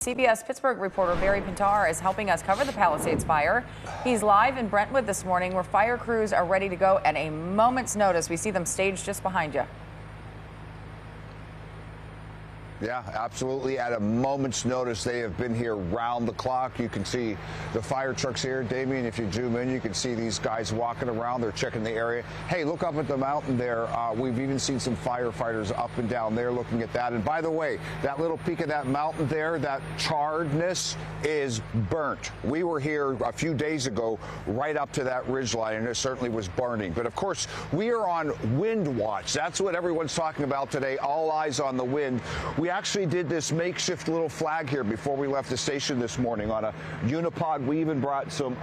CBS Pittsburgh reporter Barry Pintar is helping us cover the Palisades Fire. He's live in Brentwood this morning where fire crews are ready to go at a moment's notice. We see them staged just behind you. Yeah, absolutely. At a moment's notice, they have been here round the clock. You can see the fire trucks here. Damien, if you zoom in, you can see these guys walking around. They're checking the area. Hey, look up at the mountain there. We've even seen some firefighters up and down there looking at that. And by the way, that little peak of that mountain there, that charredness is burnt. We were here a few days ago right up to that ridgeline, and it certainly was burning. But of course, we are on wind watch. That's what everyone's talking about today. All eyes on the wind. We actually did this makeshift little flag here before we left the station this morning on a unipod. We even brought some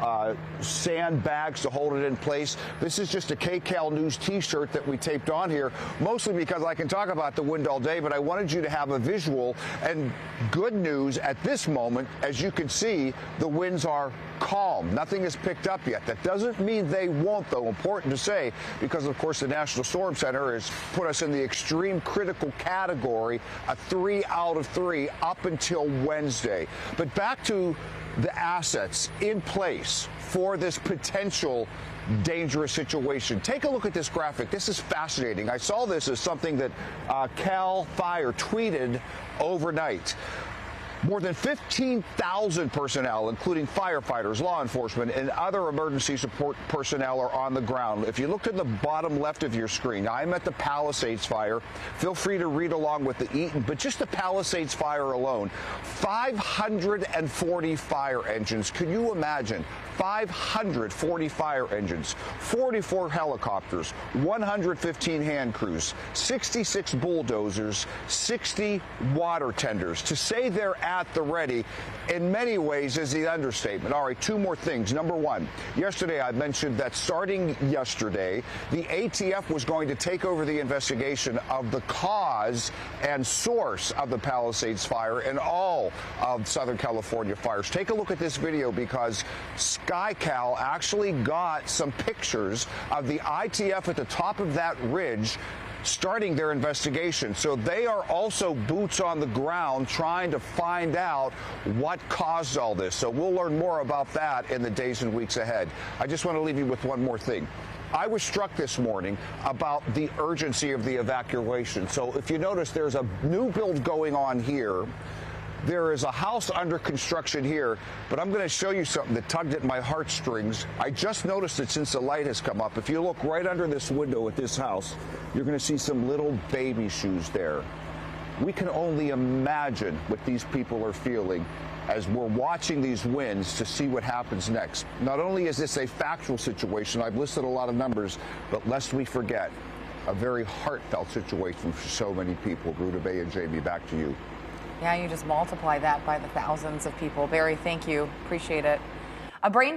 sandbags to hold it in place. This is just a KCAL News t-shirt that we taped on here, mostly because I can talk about the wind all day, but I wanted you to have a visual. And good news at this moment, as you can see, the winds are calm. Nothing is picked up yet. That doesn't mean they won't, though. Important to say, because of course the National Storm Center has put us in the extreme critical category, a 3 out of 3 up until Wednesday. But back to the assets in place for this potential dangerous situation. Take a look at this graphic. This is fascinating. I saw this as something that Cal Fire tweeted overnight. More than 15,000 personnel, including firefighters, law enforcement, and other emergency support personnel are on the ground. If you look at the bottom left of your screen, I'm at the Palisades Fire. Feel free to read along with the Eaton, but just the Palisades Fire alone, 540 fire engines. Can you imagine? 540 fire engines, 44 helicopters, 115 hand crews, 66 bulldozers, 60 water tenders. To say they're at the ready, in many ways, is the understatement. All right, two more things. Number one, yesterday I mentioned that starting yesterday, the ATF was going to take over the investigation of the cause and source of the Palisades Fire and all of Southern California fires. Take a look at this video because SkyCal actually got some pictures of the ITF at the top of that ridge starting their investigation. So they are also boots on the ground trying to find out what caused all this. So we'll learn more about that in the days and weeks ahead. I just want to leave you with one more thing. I was struck this morning about the urgency of the evacuation. So if you notice, there's a new build going on here. There is a house under construction here, but I'm going to show you something that tugged at my heartstrings. I just noticed it since the light has come up. If you look right under this window at this house, you're going to see some little baby shoes there. We can only imagine what these people are feeling as we're watching these winds to see what happens next. Not only is this a factual situation, I've listed a lot of numbers, but lest we forget, a very heartfelt situation for so many people. Ruta Bay and Jamie, back to you. Yeah, you just multiply that by the thousands of people. Barry, thank you. Appreciate it. A brain